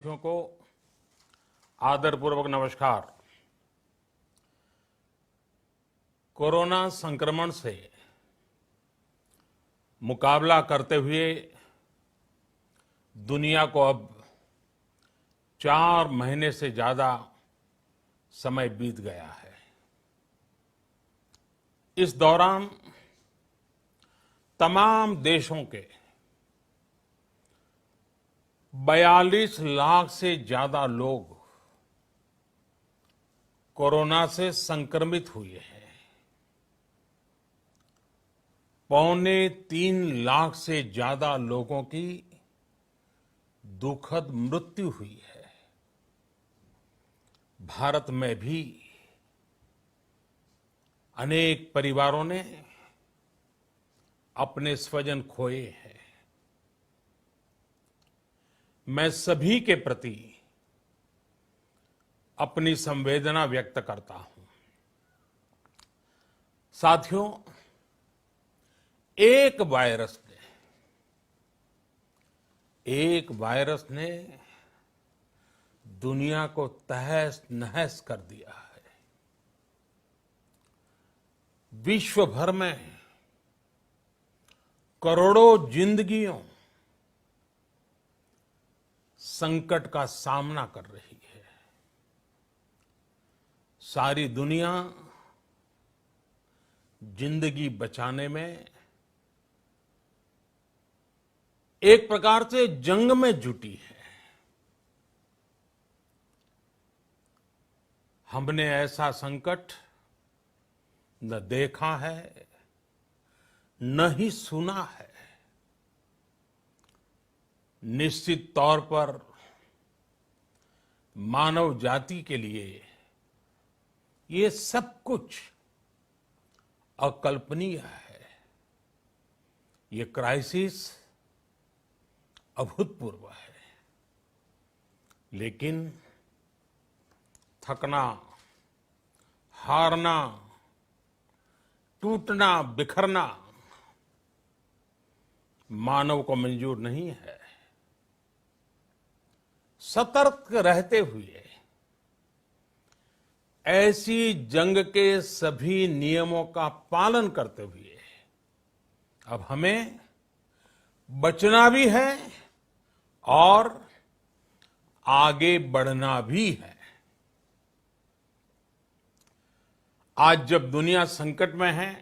साथियों को आदरपूर्वक नमस्कार। कोरोना संक्रमण से मुकाबला करते हुए दुनिया को अब 4 महीने से ज्यादा समय बीत गया है। इस दौरान तमाम देशों के 42 लाख से ज्यादा लोग कोरोना से संक्रमित हुए हैं। 2.25 लाख से ज्यादा लोगों की दुखद मृत्यु हुई है। भारत में भी अनेक परिवारों ने अपने स्वजन खोए हैं। मैं सभी के प्रति अपनी संवेदना व्यक्त करता हूं। साथियों, एक वायरस ने दुनिया को तहस नहस कर दिया है। विश्व भर में करोड़ों जिंदगियों संकट का सामना कर रही है। सारी दुनिया जिंदगी बचाने में एक प्रकार से जंग में जुटी है। हमने ऐसा संकट न देखा है, न ही सुना है। निश्चित तौर पर मानव जाति के लिए ये सब कुछ अकल्पनीय है। ये क्राइसिस अभूतपूर्व है। लेकिन थकना, हारना, टूटना, बिखरना मानव को मंजूर नहीं है। सतर्क रहते हुए ऐसी जंग के सभी नियमों का पालन करते हुए अब हमें बचना भी है और आगे बढ़ना भी है। आज जब दुनिया संकट में है,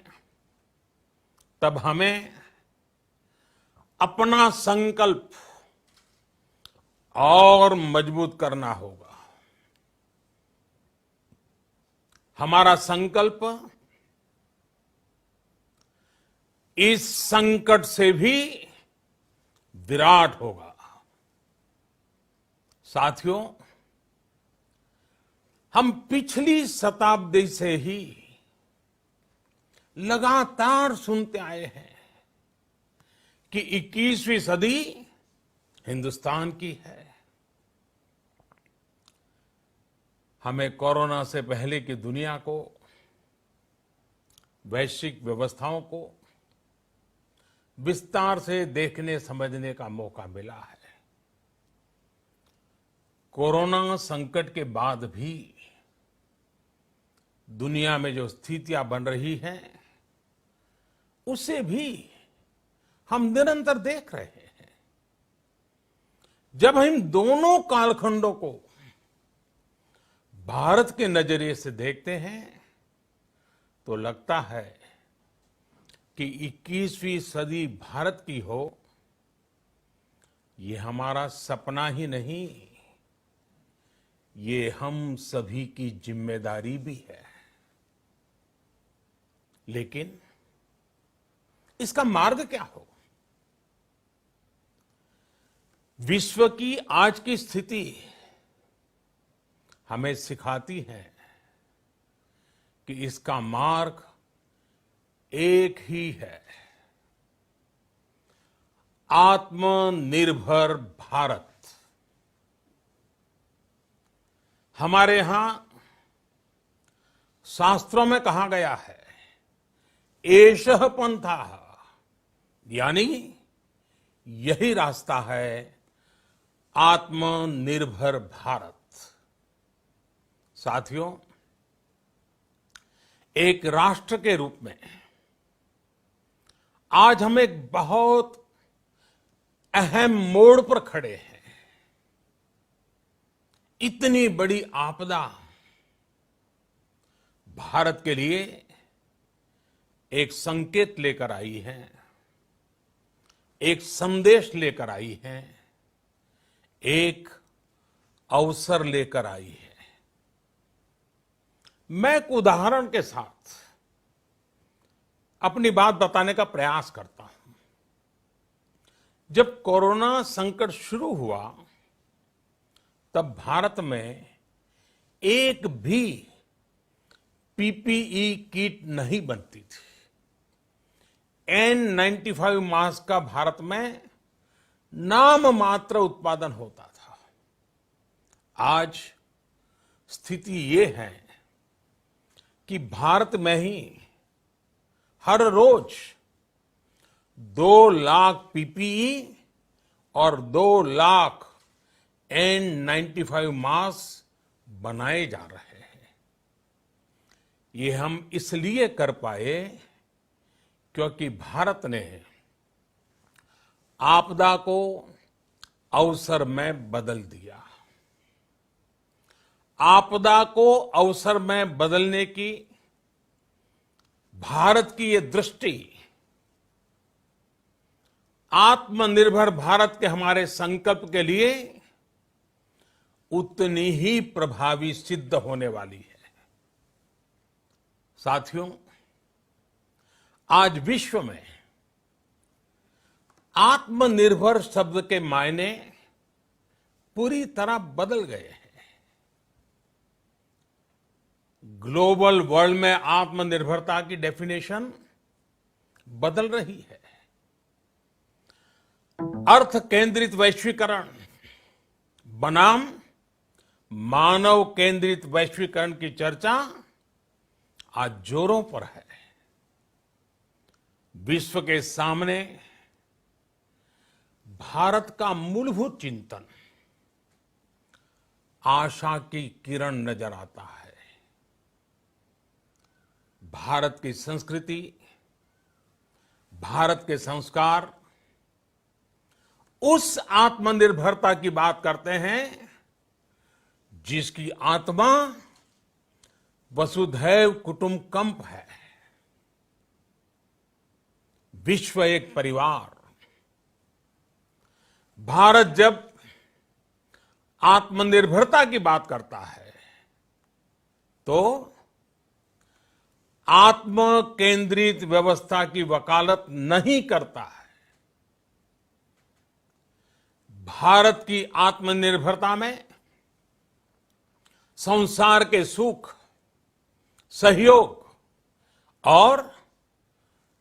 तब हमें अपना संकल्प और मजबूत करना होगा। हमारा संकल्प इस संकट से भी विराट होगा। साथियों, हम पिछली शताब्दी से ही लगातार सुनते आए हैं कि 21वीं सदी हिंदुस्तान की है। हमें कोरोना से पहले की दुनिया को, वैश्विक व्यवस्थाओं को विस्तार से देखने समझने का मौका मिला है। कोरोना संकट के बाद भी दुनिया में जो स्थितियां बन रही हैं, उसे भी हम निरंतर देख रहे हैं। जब हम दोनों कालखंडों को भारत के नजरिए से देखते हैं, तो लगता है कि 21वीं सदी भारत की हो, ये हमारा सपना ही नहीं, ये हम सभी की जिम्मेदारी भी है। लेकिन इसका मार्ग क्या हो? विश्व की आज की स्थिति हमें सिखाती है कि इसका मार्ग एक ही है, आत्मनिर्भर भारत। हमारे यहां शास्त्रों में कहा गया है, एषः पंथः, यानी यही रास्ता है आत्मनिर्भर भारत। साथियों, एक राष्ट्र के रूप में आज हम एक बहुत अहम मोड़ पर खड़े हैं। इतनी बड़ी आपदा भारत के लिए एक संकेत लेकर आई है, एक संदेश लेकर आई है, एक अवसर लेकर आई है। मैं एक उदाहरण के साथ अपनी बात बताने का प्रयास करता हूं। जब कोरोना संकट शुरू हुआ तब भारत में एक भी पीपीई किट नहीं बनती थी। N95 मास्क का भारत में नाम मात्र उत्पादन होता था। आज स्थिति ये है कि भारत में ही हर रोज 2 लाख पीपीई और 2 लाख N95 मास्क बनाए जा रहे हैं। ये हम इसलिए कर पाए क्योंकि भारत ने आपदा को अवसर में बदल दिया। आपदा को अवसर में बदलने की भारत की ये दृष्टि आत्मनिर्भर भारत के हमारे संकल्प के लिए उतनी ही प्रभावी सिद्ध होने वाली है। साथियों, आज विश्व में आत्मनिर्भर शब्द के मायने पूरी तरह बदल गए हैं। ग्लोबल वर्ल्ड में आत्मनिर्भरता की डेफिनेशन बदल रही है। अर्थ केंद्रित वैश्वीकरण बनाम मानव केंद्रित वैश्वीकरण की चर्चा आज जोरों पर है। विश्व के सामने भारत का मूलभूत चिंतन आशा की किरण नजर आता है। भारत की संस्कृति, भारत के संस्कार उस आत्मनिर्भरता की बात करते हैं जिसकी आत्मा वसुधैव कुटुंबकम है। विश्व एक परिवार। भारत जब आत्मनिर्भरता की बात करता है तो आत्म केंद्रित व्यवस्था की वकालत नहीं करता है। भारत की आत्मनिर्भरता में संसार के सुख, सहयोग और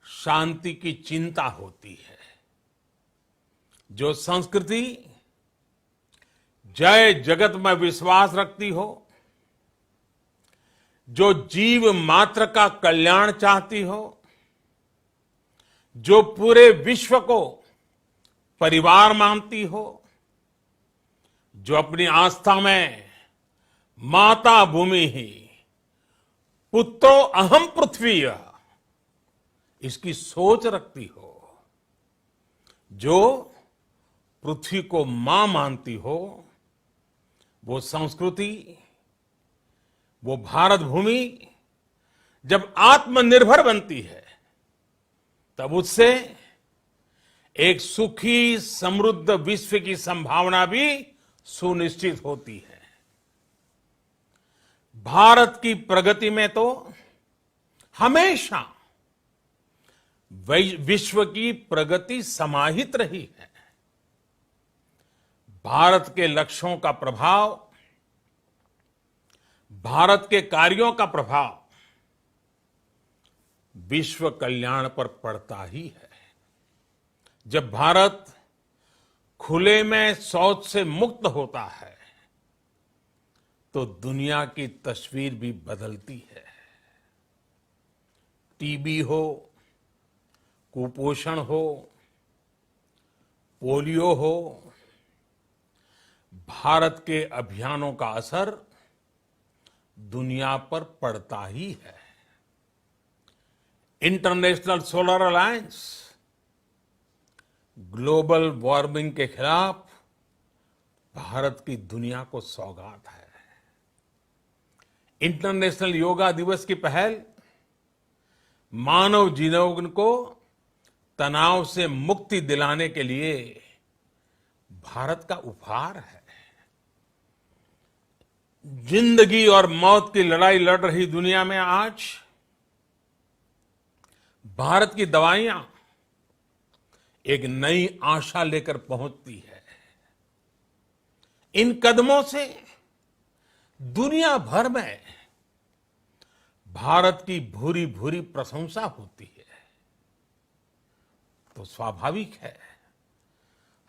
शांति की चिंता होती है। जो संस्कृति जय जगत में विश्वास रखती हो, जो जीव मात्र का कल्याण चाहती हो, जो पूरे विश्व को परिवार मानती हो, जो अपनी आस्था में माता भूमि ही पुत्रो अहम पृथ्वी इसकी सोच रखती हो, जो पृथ्वी को मां मानती हो, वो संस्कृति, वो भारत भूमि जब आत्मनिर्भर बनती है तब उससे एक सुखी समृद्ध विश्व की संभावना भी सुनिश्चित होती है। भारत की प्रगति में तो हमेशा विश्व की प्रगति समाहित रही है। भारत के लक्ष्यों का प्रभाव, भारत के कार्यों का प्रभाव विश्व कल्याण पर पड़ता ही है। जब भारत खुले में शौच से मुक्त होता है तो दुनिया की तस्वीर भी बदलती है। टीबी हो, कुपोषण हो, पोलियो हो, भारत के अभियानों का असर दुनिया पर पड़ता ही है। International solar alliance global warming के खिलाफ भारत की दुनिया को सौगात है। इंटरनेशनल योगा दिवस की पहल मानव जीवन को तनाव से मुक्ति दिलाने के लिए भारत का उपहार है। जिंदगी और मौत की लड़ाई लड़ रही दुनिया में आज भारत की दवाइयां एक नई आशा लेकर पहुंचती है। इन कदमों से दुनिया भर में भारत की भूरी भूरी प्रशंसा होती है। तो स्वाभाविक है,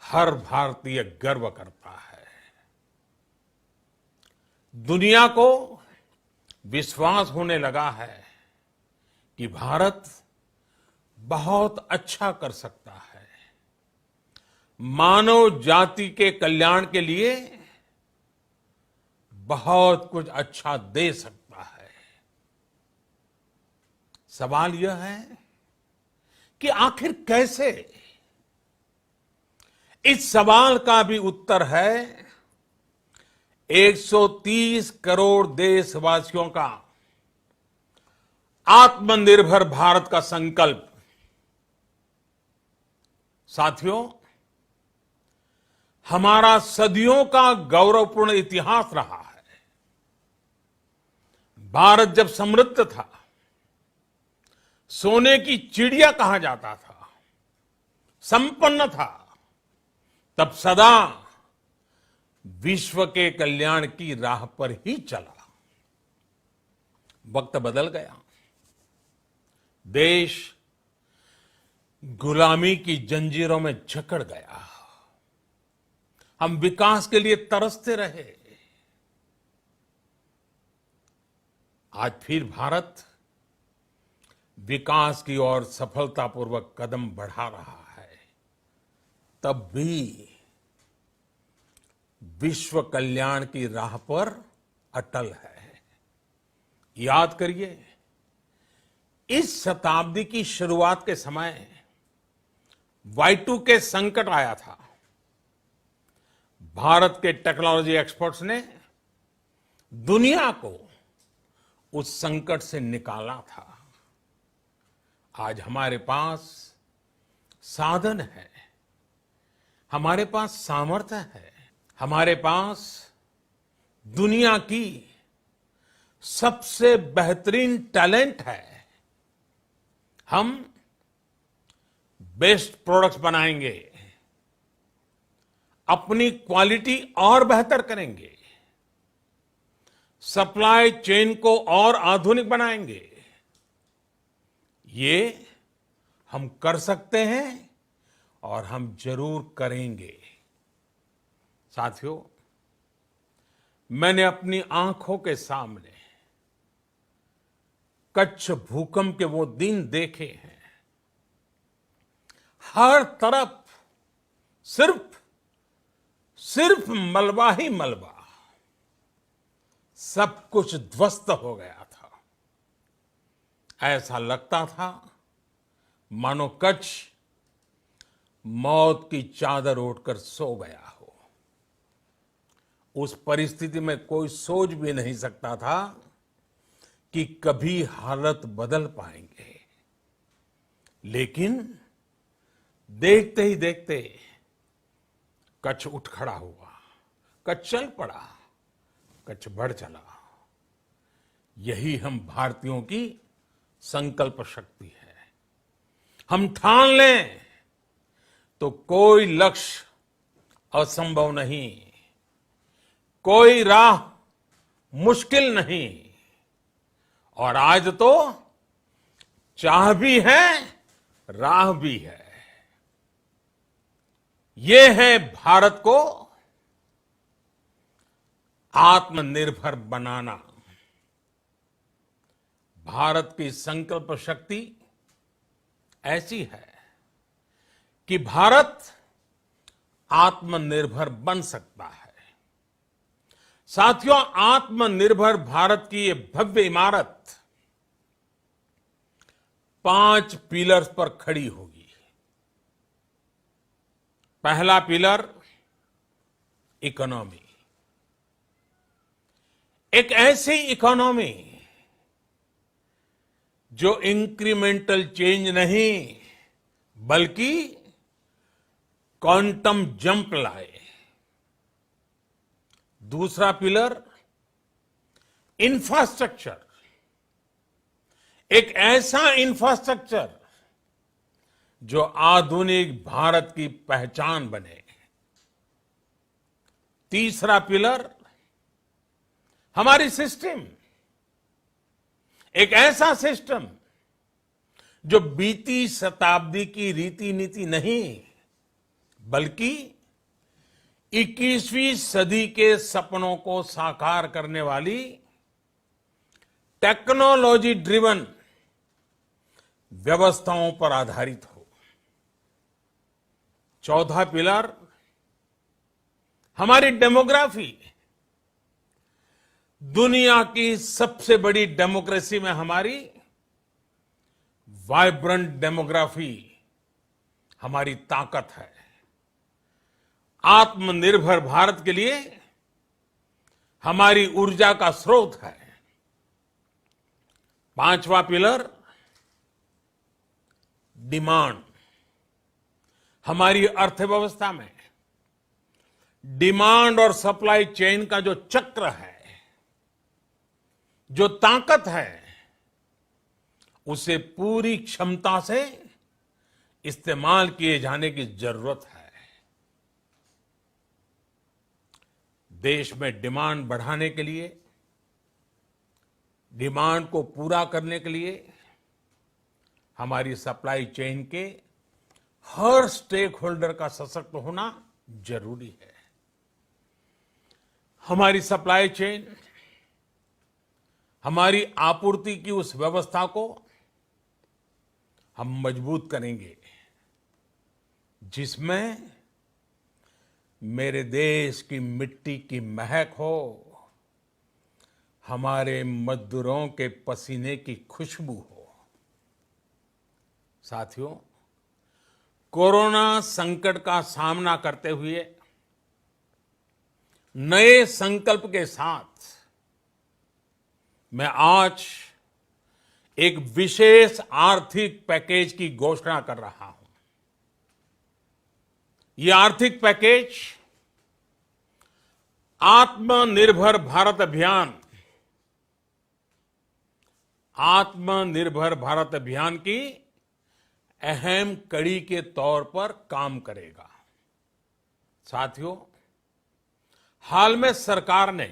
हर भारतीय गर्व करता है। दुनिया को विश्वास होने लगा है कि भारत बहुत अच्छा कर सकता है, मानव जाति के कल्याण के लिए बहुत कुछ अच्छा दे सकता है। सवाल यह है कि आखिर कैसे? इस सवाल का भी उत्तर है 130 करोड़ देशवासियों का आत्मनिर्भर भारत का संकल्प। साथियों, हमारा सदियों का गौरवपूर्ण इतिहास रहा है। भारत जब समृद्ध था, सोने की चिड़िया कहा जाता था, संपन्न था, तब सदा विश्व के कल्याण की राह पर ही चला। वक्त बदल गया, देश गुलामी की जंजीरों में जकड़ गया। हम विकास के लिए तरसते रहे। आज फिर भारत विकास की ओर सफलतापूर्वक कदम बढ़ा रहा है। तब भी विश्व कल्याण की राह पर अटल है। याद करिए, इस शताब्दी की शुरुआत के समय Y2K संकट आया था। भारत के टेक्नोलॉजी एक्सपर्ट्स ने दुनिया को उस संकट से निकाला था। आज हमारे पास साधन है, हमारे पास सामर्थ्य है, हमारे पास दुनिया की सबसे बेहतरीन टैलेंट है। हम बेस्ट प्रोडक्ट्स बनाएंगे, अपनी क्वालिटी और बेहतर करेंगे, सप्लाई चेन को और आधुनिक बनाएंगे। ये हम कर सकते हैं और हम जरूर करेंगे। साथियों, मैंने अपनी आंखों के सामने कच्छ भूकंप के वो दिन देखे हैं। हर तरफ सिर्फ मलबा ही मलबा, सब कुछ ध्वस्त हो गया था। ऐसा लगता था मानो कच्छ मौत की चादर ओढ़कर सो गया हो। उस परिस्थिति में कोई सोच भी नहीं सकता था कि कभी हालत बदल पाएंगे। लेकिन देखते ही देखते कच्छ उठ खड़ा हुआ, कच्छ चल पड़ा, कच्छ बढ़ चला। यही हम भारतीयों की संकल्प शक्ति है। हम ठान लें तो कोई लक्ष्य असंभव नहीं, कोई राह मुश्किल नहीं। और आज तो चाह भी है, राह भी है। ये है भारत को आत्मनिर्भर बनाना। भारत की संकल्प शक्ति ऐसी है कि भारत आत्मनिर्भर बन सकता है। साथियों, आत्मनिर्भर भारत की ये भव्य इमारत 5 पिलर्स पर खड़ी होगी। पहला पिलर इकोनॉमी। एक ऐसी इकोनॉमी जो इंक्रीमेंटल चेंज नहीं बल्कि क्वांटम जंप लाए। दूसरा पिलर इंफ्रास्ट्रक्चर। एक ऐसा इंफ्रास्ट्रक्चर जो आधुनिक भारत की पहचान बने। तीसरा पिलर हमारी सिस्टम। एक ऐसा सिस्टम जो बीती शताब्दी की रीति नीति नहीं बल्कि 21वीं सदी के सपनों को साकार करने वाली टेक्नोलॉजी ड्रिवन व्यवस्थाओं पर आधारित हो। चौथा पिलर हमारी डेमोग्राफी। दुनिया की सबसे बड़ी डेमोक्रेसी में हमारी वाइब्रेंट डेमोग्राफी हमारी ताकत है। आत्मनिर्भर भारत के लिए हमारी ऊर्जा का स्रोत है। पांचवा पिलर डिमांड। हमारी अर्थव्यवस्था में डिमांड और सप्लाई चेन का जो चक्र है, जो ताकत है, उसे पूरी क्षमता से इस्तेमाल किए जाने की जरूरत है। देश में डिमांड बढ़ाने के लिए, डिमांड को पूरा करने के लिए हमारी सप्लाई चेन के हर स्टेक होल्डर का सशक्त होना जरूरी है। हमारी सप्लाई चेन, हमारी आपूर्ति की उस व्यवस्था को हम मजबूत करेंगे जिसमें मेरे देश की मिट्टी की महक हो, हमारे मजदूरों के पसीने की खुशबू हो। साथियों, कोरोना संकट का सामना करते हुए नए संकल्प के साथ मैं आज एक विशेष आर्थिक पैकेज की घोषणा कर रहा हूं। यह आर्थिक पैकेज आत्मनिर्भर भारत अभियान, आत्मनिर्भर भारत अभियान की अहम कड़ी के तौर पर काम करेगा। साथियों, हाल में सरकार ने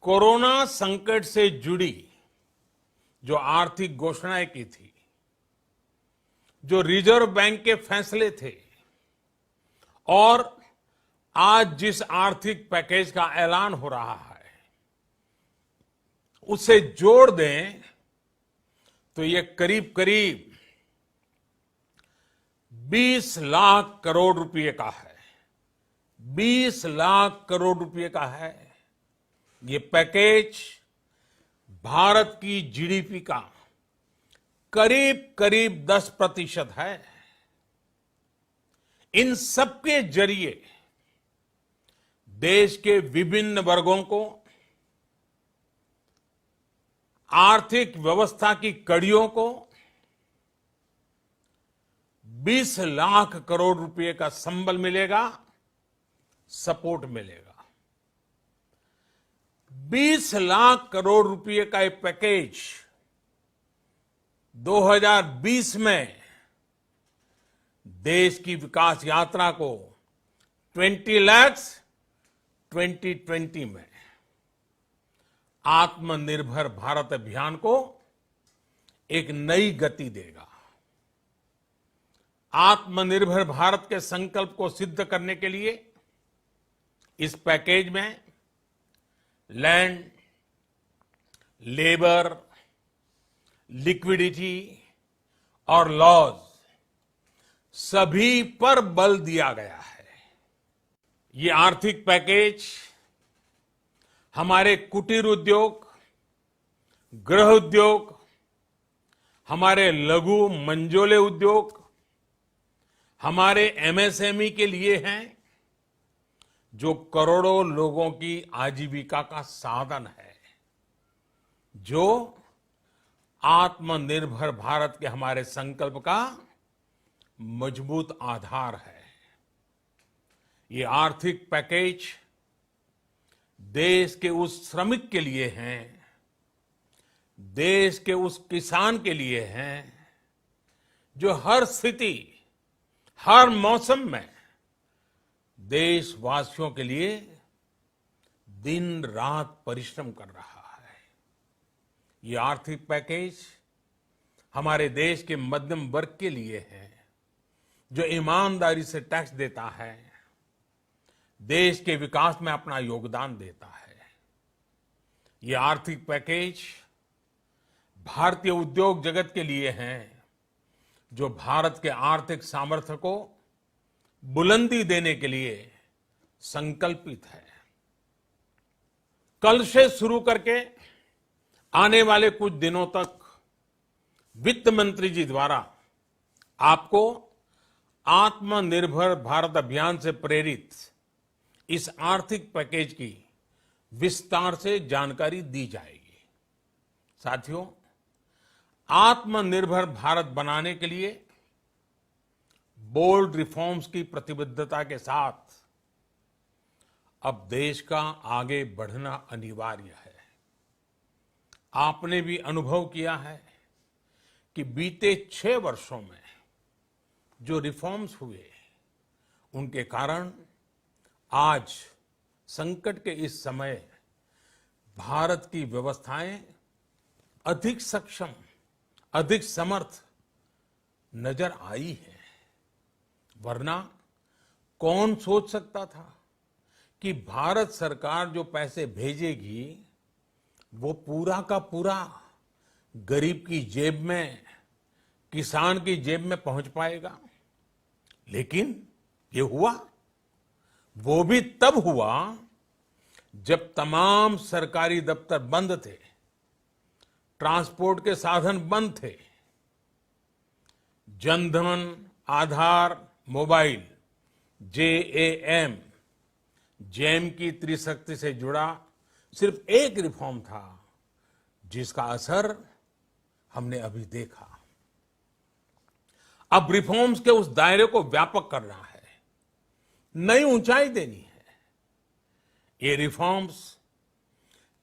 कोरोना संकट से जुड़ी जो आर्थिक घोषणाएं की थी, जो रिजर्व बैंक के फैसले थे और आज जिस आर्थिक पैकेज का ऐलान हो रहा है, उसे जोड़ दें तो ये करीब करीब 20 लाख करोड़ रुपए का है। 20 लाख करोड़ रुपए का है। ये पैकेज भारत की जीडीपी का करीब करीब 10% है। इन सबके जरिए देश के विभिन्न वर्गों को आर्थिक व्यवस्था की कड़ियों को 20 लाख करोड़ रुपए का संबल मिलेगा, सपोर्ट मिलेगा। 20 लाख करोड़ रुपए का ये पैकेज 2020 में देश की विकास यात्रा को 20 लाख 2020 में आत्मनिर्भर भारत अभियान को एक नई गति देगा। आत्मनिर्भर भारत के संकल्प को सिद्ध करने के लिए इस पैकेज में लैंड, लेबर, लिक्विडिटी और लॉज सभी पर बल दिया गया है। ये आर्थिक पैकेज हमारे कुटीर उद्योग, गृह उद्योग, हमारे लघु मंझोले उद्योग, हमारे एमएसएमई के लिए हैं, जो करोड़ों लोगों की आजीविका का साधन है, जो आत्मनिर्भर भारत के हमारे संकल्प का मजबूत आधार है। ये आर्थिक पैकेज देश के उस श्रमिक के लिए हैं, देश के उस किसान के लिए हैं, जो हर स्थिति, हर मौसम में देशवासियों के लिए दिन रात परिश्रम कर रहा है। ये आर्थिक पैकेज हमारे देश के मध्यम वर्ग के लिए है, जो ईमानदारी से टैक्स देता है, देश के विकास में अपना योगदान देता है। ये आर्थिक पैकेज भारतीय उद्योग जगत के लिए हैं, जो भारत के आर्थिक सामर्थ्य को बुलंदी देने के लिए संकल्पित है। कल से शुरू करके आने वाले कुछ दिनों तक वित्त मंत्री जी द्वारा आपको आत्मनिर्भर भारत अभियान से प्रेरित इस आर्थिक पैकेज की विस्तार से जानकारी दी जाएगी। साथियों, आत्मनिर्भर भारत बनाने के लिए बोल्ड रिफॉर्म्स की प्रतिबद्धता के साथ अब देश का आगे बढ़ना अनिवार्य है। आपने भी अनुभव किया है कि बीते 6 वर्षों में जो रिफॉर्म्स हुए, उनके कारण आज संकट के इस समय भारत की व्यवस्थाएं अधिक सक्षम, अधिक समर्थ नजर आई है। वरना कौन सोच सकता था कि भारत सरकार जो पैसे भेजेगी वो पूरा का पूरा गरीब की जेब में, किसान की जेब में पहुंच पाएगा। लेकिन ये हुआ, वो भी तब हुआ जब तमाम सरकारी दफ्तर बंद थे, ट्रांसपोर्ट के साधन बंद थे। जनधन, आधार, मोबाइल, जेएएम, जैम की त्रिशक्ति से जुड़ा सिर्फ एक रिफॉर्म था, जिसका असर हमने अभी देखा। अब रिफॉर्म्स के उस दायरे को व्यापक करना है, नई ऊंचाई देनी है। ये रिफॉर्म्स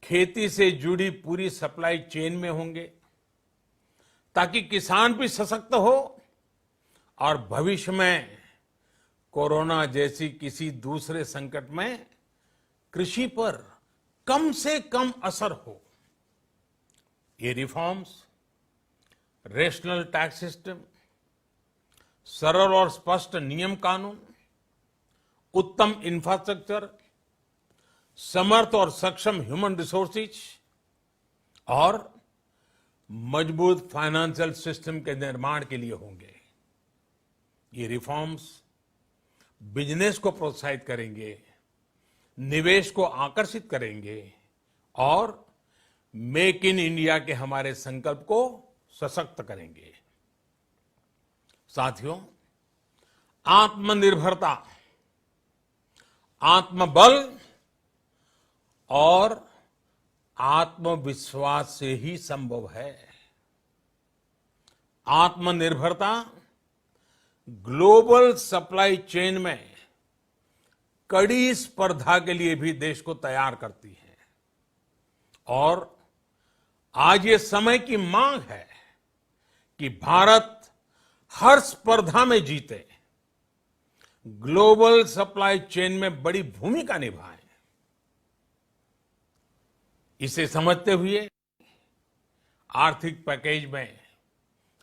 खेती से जुड़ी पूरी सप्लाई चेन में होंगे, ताकि किसान भी सशक्त हो और भविष्य में कोरोना जैसी किसी दूसरे संकट में कृषि पर कम से कम असर हो। ये रिफॉर्म्स रेशनल टैक्स सिस्टम, सरल और स्पष्ट नियम कानून, उत्तम इंफ्रास्ट्रक्चर, समर्थ और सक्षम ह्यूमन रिसोर्सेज और मजबूत फाइनेंशियल सिस्टम के निर्माण के लिए होंगे। ये रिफॉर्म्स बिजनेस को प्रोत्साहित करेंगे, निवेश को आकर्षित करेंगे और मेक इन इंडिया के हमारे संकल्प को सशक्त करेंगे। साथियों, आत्मनिर्भरता, आत्मबल और आत्मविश्वास से ही संभव है। आत्मनिर्भरता ग्लोबल सप्लाई चेन में कड़ी स्पर्धा के लिए भी देश को तैयार करती है और आज ये समय की मांग है कि भारत हर स्पर्धा में जीते, ग्लोबल सप्लाई चेन में बड़ी भूमिका निभाए। इसे समझते हुए आर्थिक पैकेज में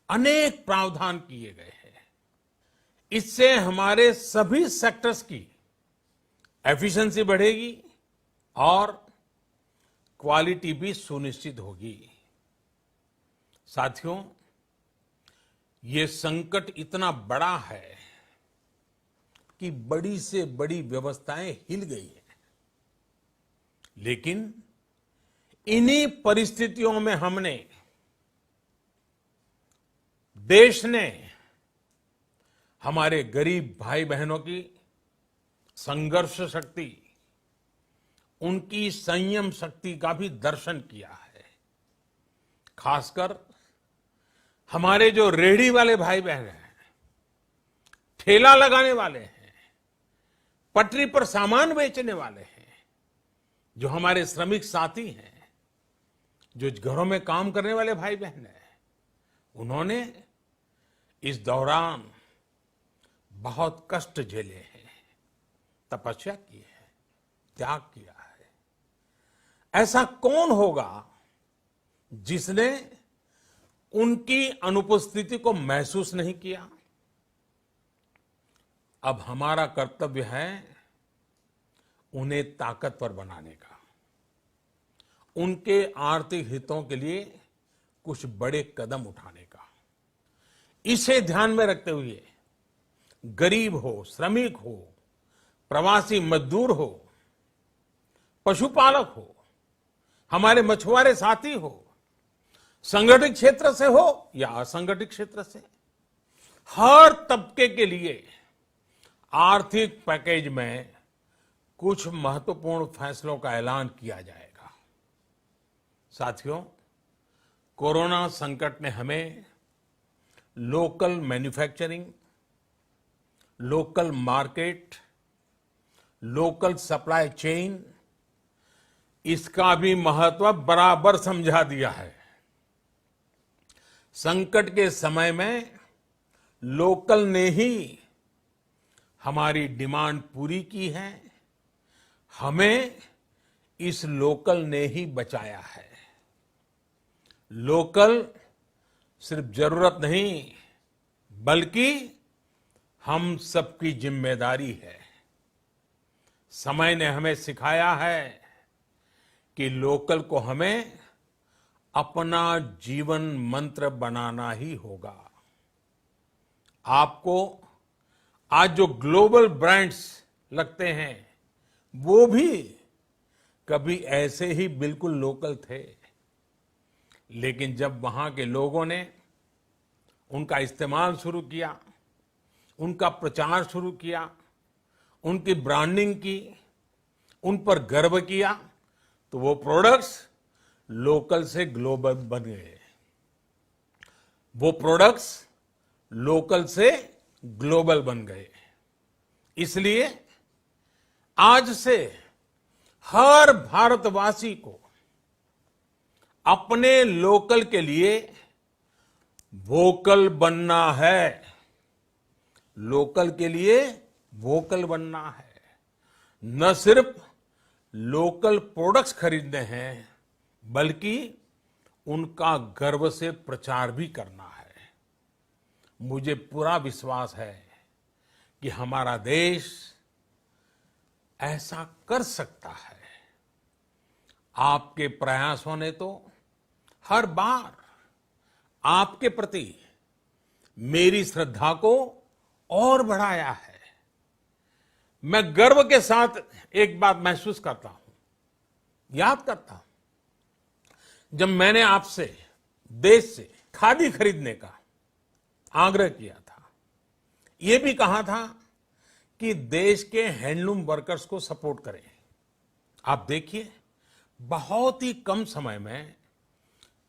अनेक प्रावधान किए गए हैं। इससे हमारे सभी सेक्टर्स की एफिशिएंसी बढ़ेगी और क्वालिटी भी सुनिश्चित होगी। साथियों, ये संकट इतना बड़ा है कि बड़ी से बड़ी व्यवस्थाएं हिल गई हैं। लेकिन इन्हीं परिस्थितियों में हमने, देश ने हमारे गरीब भाई बहनों की संघर्ष शक्ति, उनकी संयम शक्ति का भी दर्शन किया है। खासकर हमारे जो रेहड़ी वाले भाई बहन हैं, ठेला लगाने वाले हैं, पटरी पर सामान बेचने वाले हैं, जो हमारे श्रमिक साथी हैं, जो घरों में काम करने वाले भाई बहन हैं, उन्होंने इस दौरान बहुत कष्ट झेले हैं, तपस्या की है, त्याग किया है। ऐसा कौन होगा जिसने उनकी अनुपस्थिति को महसूस नहीं किया? अब हमारा कर्तव्य है उन्हें ताकतवर बनाने का, उनके आर्थिक हितों के लिए कुछ बड़े कदम उठाने का। इसे ध्यान में रखते हुए गरीब हो, श्रमिक हो, प्रवासी मजदूर हो, पशुपालक हो, हमारे मछुआरे साथी हो, संगठित क्षेत्र से हो या असंगठित क्षेत्र से, हर तबके के लिए आर्थिक पैकेज में कुछ महत्वपूर्ण फैसलों का ऐलान किया जाएगा। साथियों, कोरोना संकट ने हमें local manufacturing, local market, local supply chain, इसका भी महत्व बराबर समझा दिया है। संकट के समय में लोकल ने ही हमारी डिमांड पूरी की है, हमें इस लोकल ने ही बचाया है। लोकल सिर्फ जरूरत नहीं, बल्कि हम सबकी जिम्मेदारी है। समय ने हमें सिखाया है कि लोकल को हमें अपना जीवन मंत्र बनाना ही होगा। आपको आज जो ग्लोबल ब्रांड्स लगते हैं, वो भी कभी ऐसे ही बिल्कुल लोकल थे, लेकिन जब वहां के लोगों ने उनका इस्तेमाल शुरू किया, उनका प्रचार शुरू किया, उनकी ब्रांडिंग की, उन पर गर्व किया, तो वो प्रोडक्ट्स लोकल से ग्लोबल बन गए। वो प्रोडक्ट्स लोकल से ग्लोबल बन गए। इसलिए आज से हर भारतवासी को अपने लोकल के लिए वोकल बनना है। लोकल के लिए वोकल बनना है। न सिर्फ लोकल प्रोडक्ट्स खरीदने हैं, बल्कि उनका गर्व से प्रचार भी करना है। मुझे पूरा विश्वास है कि हमारा देश ऐसा कर सकता है। आपके प्रयासों ने तो हर बार आपके प्रति मेरी श्रद्धा को और बढ़ाया है। मैं गर्व के साथ एक बात महसूस करता हूं, याद करता हूं, जब मैंने आपसे देश से खादी खरीदने का आग्रह किया था, यह भी कहा था कि देश के हैंडलूम वर्कर्स को सपोर्ट करें। आप देखिए, बहुत ही कम समय में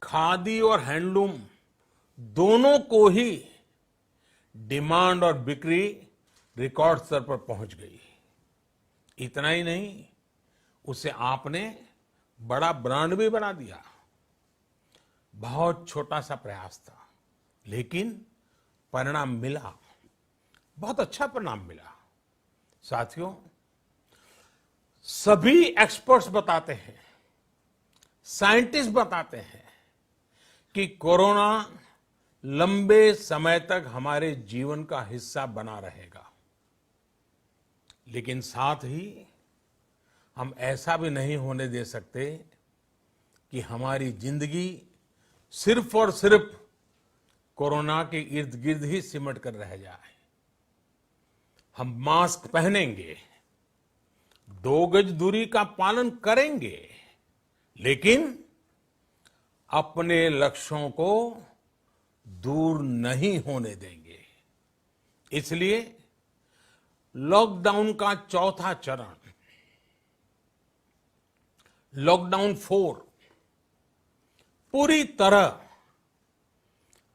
खादी और हैंडलूम दोनों को ही डिमांड और बिक्री रिकॉर्ड स्तर पर पहुंच गई। इतना ही नहीं, उसे आपने बड़ा ब्रांड भी बना दिया। बहुत छोटा सा प्रयास था, लेकिन परिणाम मिला, बहुत अच्छा परिणाम मिला। साथियों, सभी एक्सपर्ट्स बताते हैं, साइंटिस्ट बताते हैं कि कोरोना लंबे समय तक हमारे जीवन का हिस्सा बना रहेगा। लेकिन साथ ही हम ऐसा भी नहीं होने दे सकते कि हमारी जिंदगी सिर्फ और सिर्फ कोरोना के इर्द गिर्द ही सिमट कर रह जाए। हम मास्क पहनेंगे, 2 गज दूरी का पालन करेंगे, लेकिन अपने लक्ष्यों को दूर नहीं होने देंगे। इसलिए लॉकडाउन का चौथा चरण, लॉकडाउन 4, पूरी तरह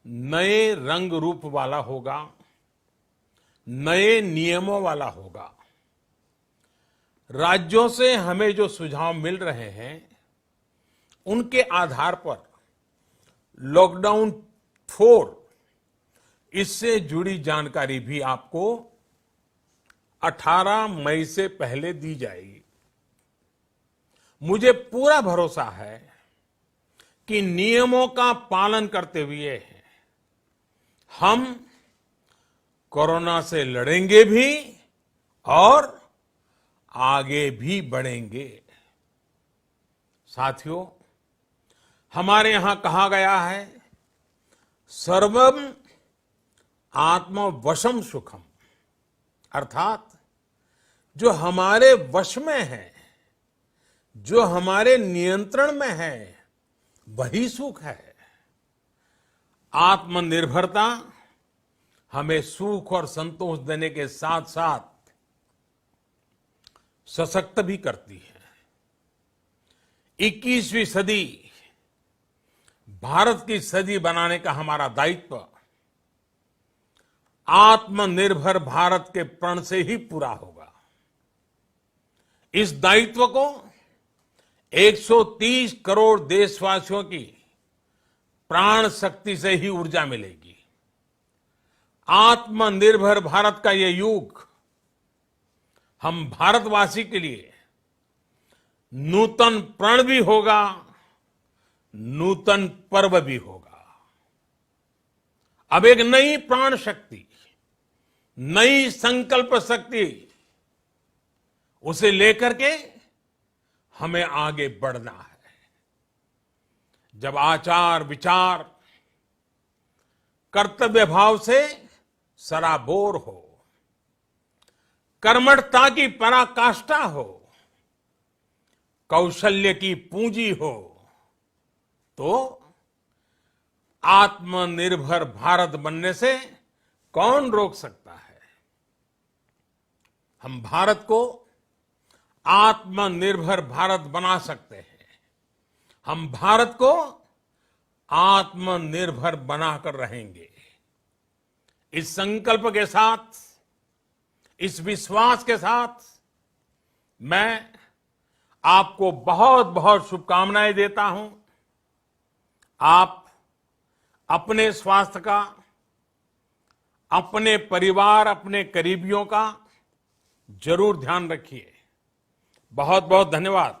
नए रंग रूप वाला होगा, नए नियमों वाला होगा। राज्यों से हमें जो सुझाव मिल रहे हैं, उनके आधार पर लॉकडाउन 4, इससे जुड़ी जानकारी भी आपको 18 मई से पहले दी जाएगी। मुझे पूरा भरोसा है कि नियमों का पालन करते हुए हम कोरोना से लड़ेंगे भी और आगे भी बढ़ेंगे। साथियों, हमारे यहां कहा गया है, सर्वम आत्मवशम सुखम, अर्थात जो हमारे वश में है, जो हमारे नियंत्रण में है, वही सुख है। आत्मनिर्भरता हमें सुख और संतोष देने के साथ साथ सशक्त भी करती है। 21वीं सदी भारत की सदी बनाने का हमारा दायित्व आत्मनिर्भर भारत के प्रण से ही पूरा होगा। इस दायित्व को 130 करोड़ देशवासियों की प्राण शक्ति से ही ऊर्जा मिलेगी। आत्मनिर्भर भारत का ये युग हम भारतवासी के लिए नूतन प्रण भी होगा, नूतन पर्व भी होगा। अब एक नई प्राण शक्ति, नई संकल्प शक्ति, उसे लेकर के हमें आगे बढ़ना है। जब आचार विचार कर्तव्य भाव से सराबोर हो, कर्मठता की पराकाष्ठा हो, कौशल्य की पूंजी हो, तो आत्मनिर्भर भारत बनने से कौन रोक सकता है। हम भारत को आत्मनिर्भर भारत बना सकते हैं। हम भारत को आत्मनिर्भर बनाकर रहेंगे। इस संकल्प के साथ, इस विश्वास के साथ मैं आपको बहुत बहुत शुभकामनाएं देता हूं। आप अपने स्वास्थ्य का, अपने परिवार, अपने करीबियों का जरूर ध्यान रखिए। बहुत बहुत धन्यवाद।